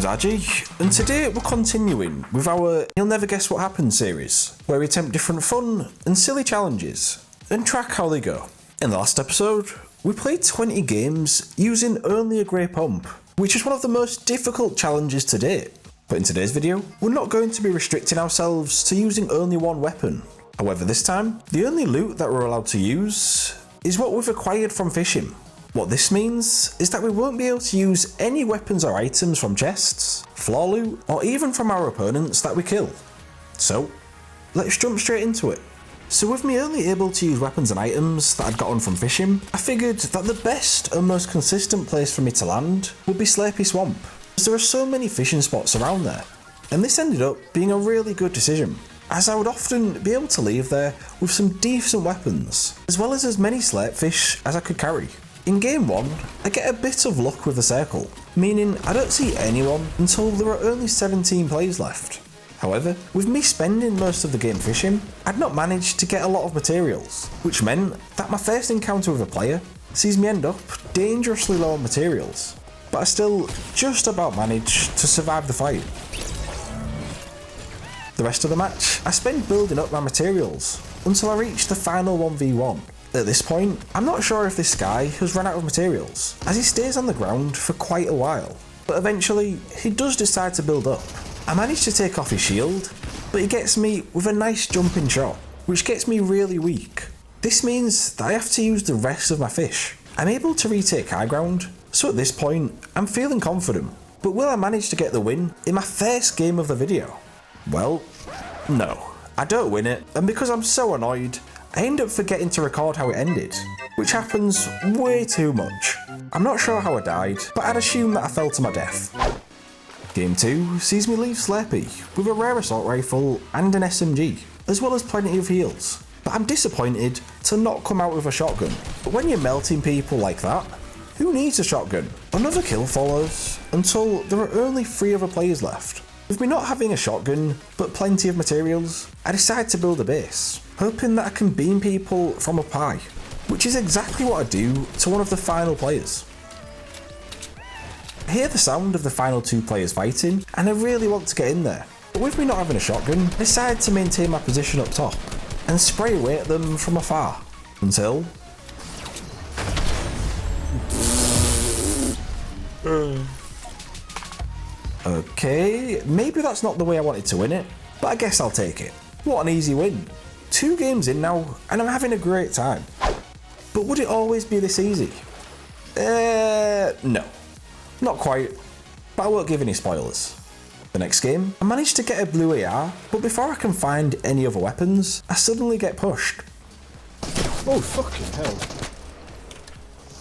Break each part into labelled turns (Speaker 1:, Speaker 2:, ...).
Speaker 1: name's Aji, and today we're continuing with our You'll Never Guess What Happened series, where we attempt different fun and silly challenges, and track how they go. In the last episode, we played 20 games using only a grey pump, which is one of the most difficult challenges to date. But in today's video, we're not going to be restricting ourselves to using only one weapon. However, this time, the only loot that we're allowed to use is what we've acquired from fishing. What this means is that we won't be able to use any weapons or items from chests, floor loot, or even from our opponents that we kill. So, let's jump straight into it. So with me only able to use weapons and items that I'd gotten from fishing, I figured that the best and most consistent place for me to land would be Slurpy Swamp, as there are so many fishing spots around there. And this ended up being a really good decision, as I would often be able to leave there with some decent weapons, as well as many slurp fish as I could carry. In game 1, I get a bit of luck with the circle, meaning I don't see anyone until there are only 17 players left. However, with me spending most of the game fishing, I'd not managed to get a lot of materials, which meant that my first encounter with a player sees me end up dangerously low on materials, but I still just about managed to survive the fight. The rest of the match, I spent building up my materials until I reached the final 1v1. At this point, I'm not sure if this guy has run out of materials, as he stays on the ground for quite a while, but eventually he does decide to build up. I manage to take off his shield, but he gets me with a nice jumping shot, which gets me really weak. This means that I have to use the rest of my fish. I'm able to retake high ground, so at this point, I'm feeling confident. But will I manage to get the win in my first game of the video? Well, no. I don't win it, and because I'm so annoyed, I end up forgetting to record how it ended, which happens way too much. I'm not sure how I died, but I'd assume that I fell to my death. Game 2 sees me leave Slurpy with a rare assault rifle and an SMG, as well as plenty of heals. But I'm disappointed to not come out with a shotgun. But when you're melting people like that, who needs a shotgun? Another kill follows until there are only 3 other players left. With me not having a shotgun, but plenty of materials, I decide to build a base, hoping that I can beam people from up high, which is exactly what I do to one of the final players. I hear the sound of the final 2 players fighting, and I really want to get in there. But with me not having a shotgun, I decide to maintain my position up top, and spray away at them from afar, until... Okay, maybe that's not the way I wanted to win it, but I guess I'll take it. What an easy win. 2 games in now, and I'm having a great time. But would it always be this easy? No. Not quite, but I won't give any spoilers. The next game, I managed to get a blue AR, but before I can find any other weapons, I suddenly get pushed.
Speaker 2: Oh fucking hell.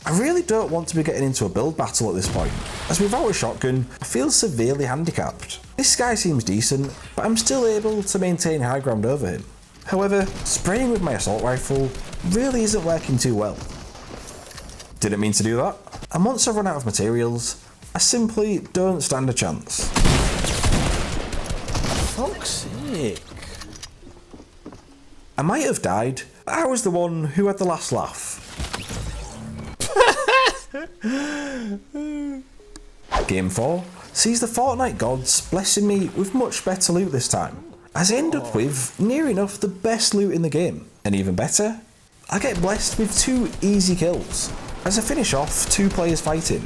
Speaker 1: I really don't want to be getting into a build battle at this point, as without a shotgun, I feel severely handicapped. This guy seems decent, but I'm still able to maintain high ground over him. However, spraying with my assault rifle really isn't working too well. Didn't mean to do that, and once I run out of materials, I simply don't stand a chance.
Speaker 2: Fuck's sake.
Speaker 1: I might have died, but I was the one who had the last laugh. Game 4 sees the Fortnite gods blessing me with much better loot this time, as I end up with near enough the best loot in the game, and even better, I get blessed with 2 easy kills, as I finish off 2 players fighting.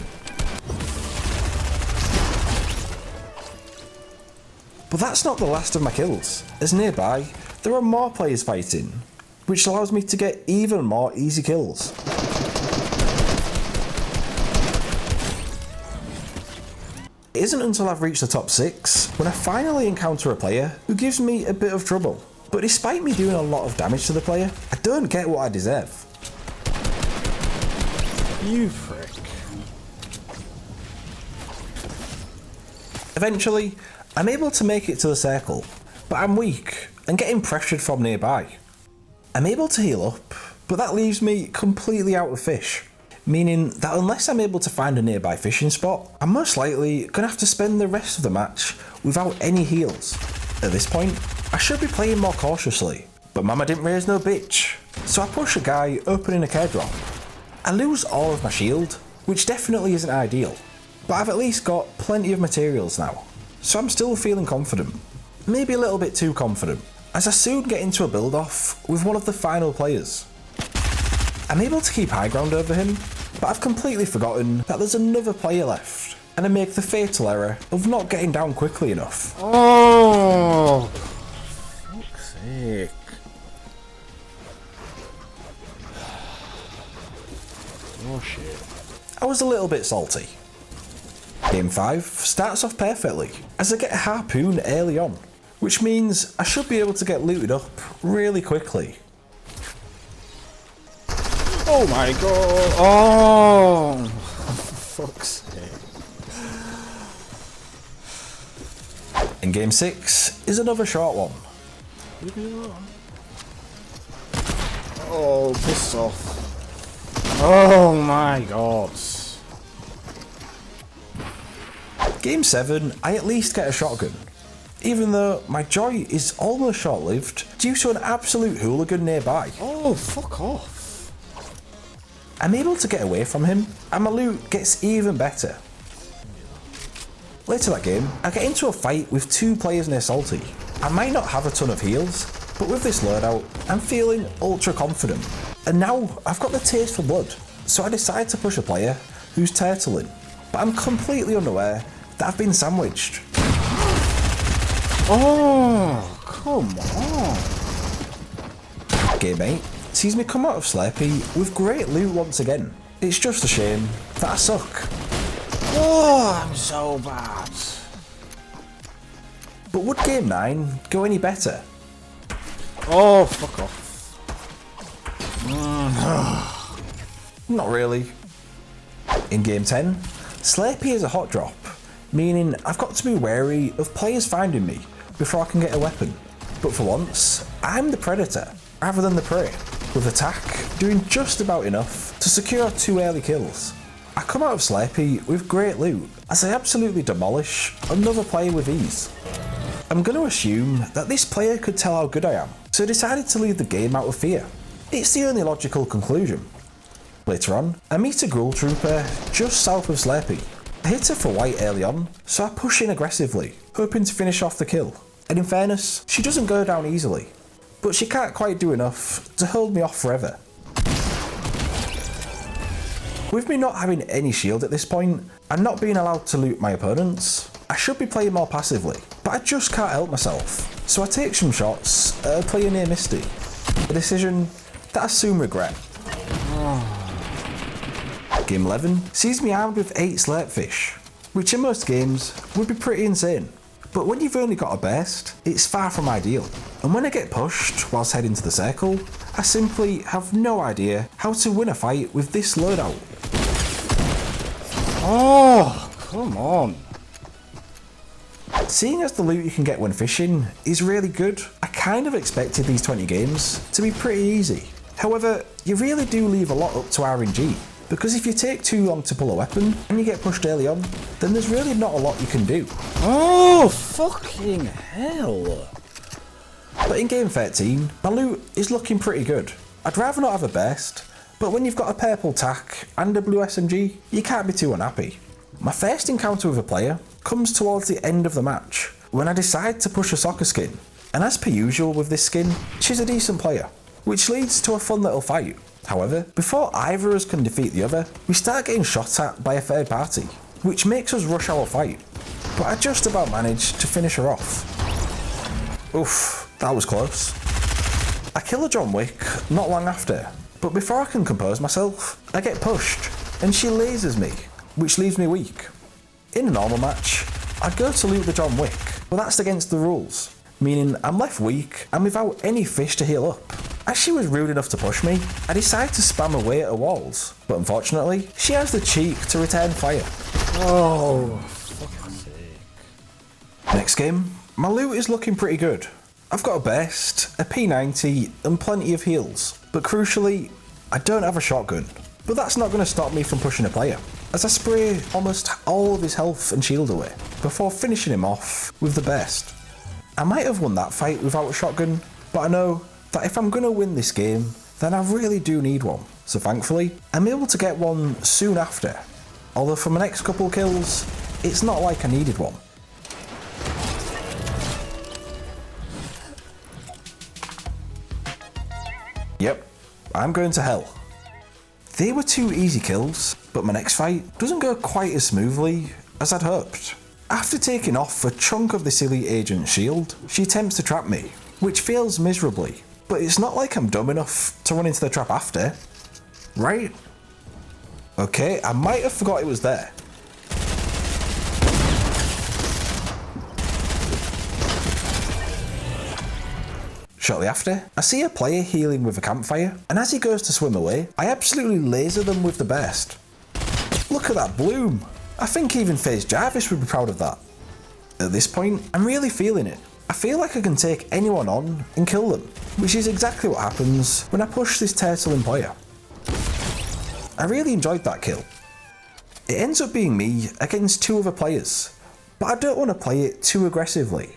Speaker 1: But that's not the last of my kills, as nearby there are more players fighting, which allows me to get even more easy kills. It isn't until I've reached the top 6 when I finally encounter a player who gives me a bit of trouble. But despite me doing a lot of damage to the player, I don't get what I deserve.
Speaker 2: You frick.
Speaker 1: Eventually, I'm able to make it to the circle, but I'm weak and getting pressured from nearby. I'm able to heal up, but that leaves me completely out of fish, meaning that unless I'm able to find a nearby fishing spot, I'm most likely going to have to spend the rest of the match without any heals. At this point, I should be playing more cautiously, but mama didn't raise no bitch, so I push a guy opening a care drop. I lose all of my shield, which definitely isn't ideal. but I've at least got plenty of materials now, so I'm still feeling confident. Maybe a little bit too confident, as I soon get into a build-off with one of the final players. I'm able to keep high ground over him, but I've completely forgotten that there's another player left, and I make the fatal error of not getting down quickly enough.
Speaker 2: Oh, fuck's sake. Oh shit.
Speaker 1: I was a little bit salty. Game 5 starts off perfectly, as I get a harpoon early on, which means I should be able to get looted up really quickly.
Speaker 2: Oh my god. Oh, fuck's sake.
Speaker 1: And game 6 is another short one.
Speaker 2: Leave me alone. Oh, piss off. Oh my god.
Speaker 1: Game 7, I at least get a shotgun, even though my joy is almost short-lived due to an absolute hooligan nearby.
Speaker 2: Oh, fuck off.
Speaker 1: I'm able to get away from him, and my loot gets even better. Later that game, I get into a fight with 2 players near Salty. I might not have a ton of heals, but with this loadout, I'm feeling ultra confident. And now I've got the taste for blood, so I decide to push a player who's turtling, but I'm completely unaware that I've been sandwiched.
Speaker 2: Oh, come on.
Speaker 1: Game 8 sees me come out of Slurpee with great loot once again. It's just a shame that I suck.
Speaker 2: Oh, I'm so bad.
Speaker 1: But would Game 9 go any better?
Speaker 2: Oh, fuck off.
Speaker 1: Not really. In Game 10, Slurpee is a hot drop, meaning I've got to be wary of players finding me before I can get a weapon. But for once, I'm the predator rather than the prey, with attack doing just about enough to secure 2 early kills. I come out of Slurpee with great loot, as I absolutely demolish another player with ease. I'm going to assume that this player could tell how good I am, so I decided to leave the game out of fear. It's the only logical conclusion. Later on, I meet a Gruul trooper just south of Slurpee. I hit her for white early on, so I push in aggressively, hoping to finish off the kill. And in fairness, she doesn't go down easily, but she can't quite do enough to hold me off forever. With me not having any shield at this point, and not being allowed to loot my opponents, I should be playing more passively, but I just can't help myself, so I take some shots at a player near Misty, a decision that I soon regret. Game 11 sees me armed with 8 Slurpfish, which in most games would be pretty insane, but when you've only got a burst, it's far from ideal. And when I get pushed whilst heading to the circle, I simply have no idea how to win a fight with this loadout.
Speaker 2: Oh, come on.
Speaker 1: Seeing as the loot you can get when fishing is really good, I kind of expected these 20 games to be pretty easy. However, you really do leave a lot up to RNG, because if you take too long to pull a weapon and you get pushed early on, then there's really not a lot you can do.
Speaker 2: Oh, fucking hell.
Speaker 1: But in game 13, my loot is looking pretty good. I'd rather not have a burst, but when you've got a purple tack and a blue SMG, you can't be too unhappy. My first encounter with a player comes towards the end of the match, when I decide to push a soccer skin. And as per usual with this skin, she's a decent player, which leads to a fun little fight. However, before either of us can defeat the other, we start getting shot at by a third party, which makes us rush our fight. But I just about managed to finish her off. Oof, that was close. I kill a John Wick not long after, but before I can compose myself, I get pushed, and she lasers me, which leaves me weak. In a normal match, I'd go to loot the John Wick, but that's against the rules, meaning I'm left weak and without any fish to heal up. As she was rude enough to push me, I decide to spam away at her walls, but unfortunately, she has the cheek to return fire.
Speaker 2: Oh, fuck's sake.
Speaker 1: Next game, my loot is looking pretty good. I've got a burst, a P90 and plenty of heals, but crucially, I don't have a shotgun. But that's not going to stop me from pushing a player, as I spray almost all of his health and shield away, before finishing him off with the burst. I might have won that fight without a shotgun, but I know that if I'm going to win this game, then I really do need one. So thankfully, I'm able to get one soon after. although for my next couple kills, it's not like I needed one. Yep, I'm going to hell. They were 2 easy kills, but my next fight doesn't go quite as smoothly as I'd hoped. After taking off a chunk of this elite agent's shield, she attempts to trap me, which fails miserably, but it's not like I'm dumb enough to run into the trap after, right? Okay, I might have forgot it was there. Shortly after, I see a player healing with a campfire, and as he goes to swim away, I absolutely laser them with the burst. Look at that bloom! I think even FaZe Jarvis would be proud of that. At this point, I'm really feeling it. I feel like I can take anyone on and kill them, which is exactly what happens when I push this turtle employer. I really enjoyed that kill. It ends up being me against 2 other players, but I don't want to play it too aggressively.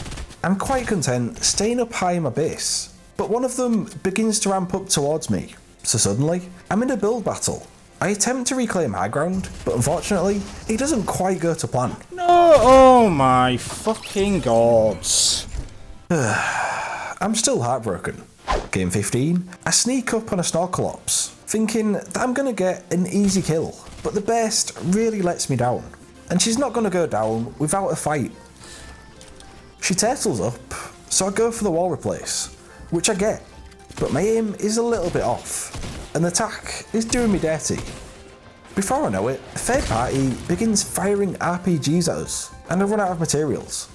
Speaker 1: I'm quite content staying up high in my base, but one of them begins to ramp up towards me, so suddenly I'm in a build battle. I attempt to reclaim high ground, but unfortunately it doesn't quite go to plan.
Speaker 2: No, oh my fucking gods.
Speaker 1: I'm still heartbroken. Game 15, I sneak up on a snorkel ops, thinking that I'm going to get an easy kill, but the burst really lets me down, and she's not going to go down without a fight. She turtles up, so I go for the wall replace, which I get, but my aim is a little bit off, and the attack is doing me dirty. Before I know it, a third party begins firing RPGs at us, and I run out of materials.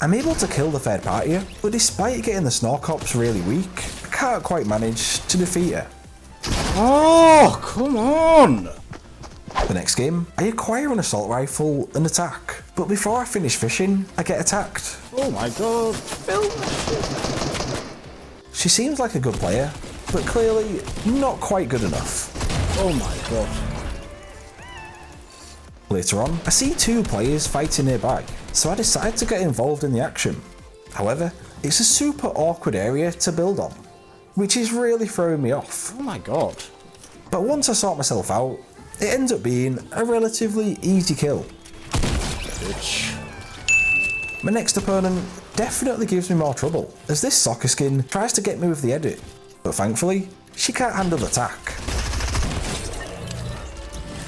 Speaker 1: I'm able to kill the third party, but despite getting the Snorkops really weak, I can't quite manage to defeat her.
Speaker 2: Oh, come on!
Speaker 1: The next game, I acquire an assault rifle and attack, but before I finish fishing, I get attacked.
Speaker 2: Oh my god, film this shit.
Speaker 1: She seems like a good player, but clearly not quite good enough.
Speaker 2: Oh my god.
Speaker 1: Later on, I see 2 players fighting nearby, so I decide to get involved in the action. However, it's a super awkward area to build on, which is really throwing me off.
Speaker 2: Oh my god.
Speaker 1: But once I sort myself out, it ends up being a relatively easy kill.
Speaker 2: Bitch.
Speaker 1: My next opponent definitely gives me more trouble, as this soccer skin tries to get me with the edit, but thankfully, she can't handle the attack.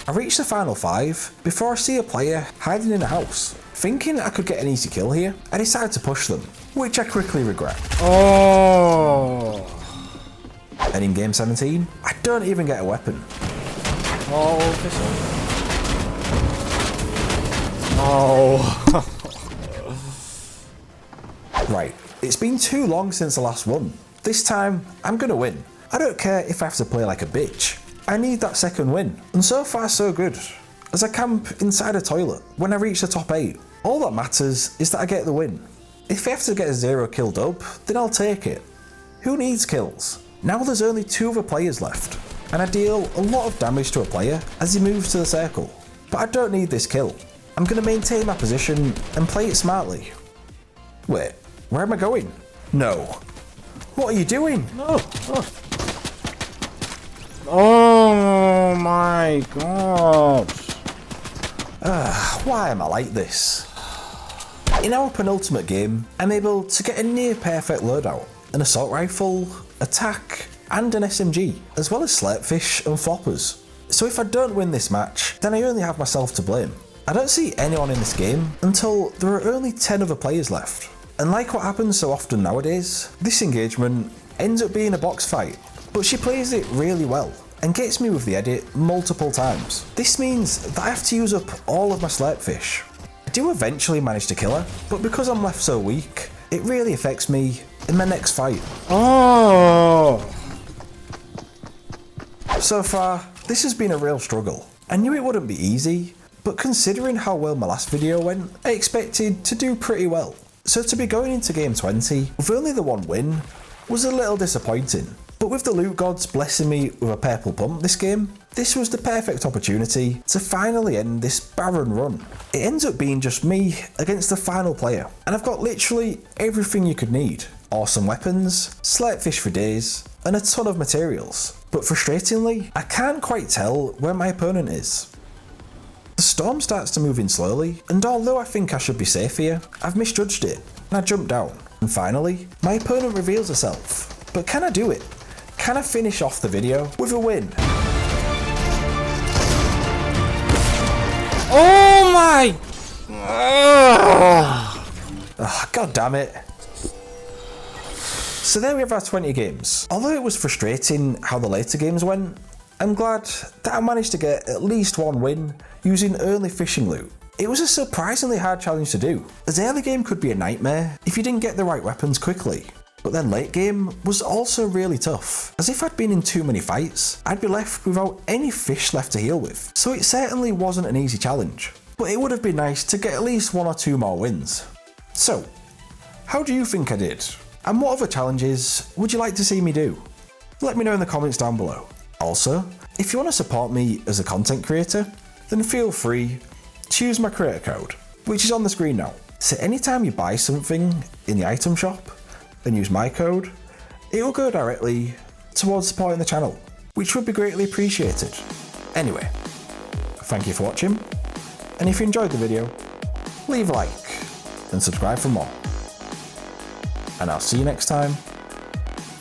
Speaker 1: I reach the final 5 before I see a player hiding in a house. Thinking I could get an easy kill here, I decide to push them, which I quickly regret.
Speaker 2: Oh.
Speaker 1: And in game 17, I don't even get a weapon.
Speaker 2: Oh, this one. Oh.
Speaker 1: Right, it's been too long since the last one. This time, I'm gonna win. I don't care if I have to play like a bitch. I need that second win, and so far so good. As I camp inside a toilet when I reach the top 8, all that matters is that I get the win. If I have to get a 0 kill dub, then I'll take it. Who needs kills? Now there's only 2 other players left, and I deal a lot of damage to a player as he moves to the circle. But I don't need this kill. I'm going to maintain my position and play it smartly. Wait, where am I going? No. What are you doing?
Speaker 2: No. Oh. Oh my god.
Speaker 1: Why am I like this? In our penultimate game, I'm able to get a near perfect loadout, an assault rifle, attack, and an SMG, as well as slurpfish and floppers. So if I don't win this match, then I only have myself to blame. I don't see anyone in this game until there are only 10 other players left. And like what happens so often nowadays, this engagement ends up being a box fight, but she plays it really well and gets me with the edit multiple times. This means that I have to use up all of my slurpfish. I do eventually manage to kill her, but because I'm left so weak, it really affects me in my next fight.
Speaker 2: Oh.
Speaker 1: So far, this has been a real struggle. I knew it wouldn't be easy, but considering how well my last video went, I expected to do pretty well. So to be going into game 20 with only the 1 win was a little disappointing. But with the loot gods blessing me with a purple pump this game, this was the perfect opportunity to finally end this barren run. It ends up being just me against the final player, and I've got literally everything you could need. Awesome weapons, slurpfish for days, and a ton of materials. But frustratingly, I can't quite tell where my opponent is. The storm starts to move in slowly, and although I think I should be safe here, I've misjudged it, and I jump down. And finally, my opponent reveals herself. But can I do it? Can I finish off the video with a win?
Speaker 2: Oh my!
Speaker 1: God damn it. So there we have our 20 games. Although it was frustrating how the later games went, I'm glad that I managed to get at least one win using only fishing loot. It was a surprisingly hard challenge to do, as early game could be a nightmare if you didn't get the right weapons quickly. But then late game was also really tough, as if I'd been in too many fights, I'd be left without any fish left to heal with. So it certainly wasn't an easy challenge, but it would have been nice to get at least 1 or 2 more wins. So, how do you think I did? And what other challenges would you like to see me do? Let me know in the comments down below. Also, if you want to support me as a content creator, then feel free to use my creator code, which is on the screen now. So anytime you buy something in the item shop and use my code, it will go directly towards supporting the channel, which would be greatly appreciated. Anyway, thank you for watching, and if you enjoyed the video, leave a like and subscribe for more. And I'll see you next time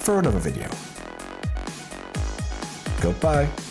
Speaker 1: for another video. Goodbye.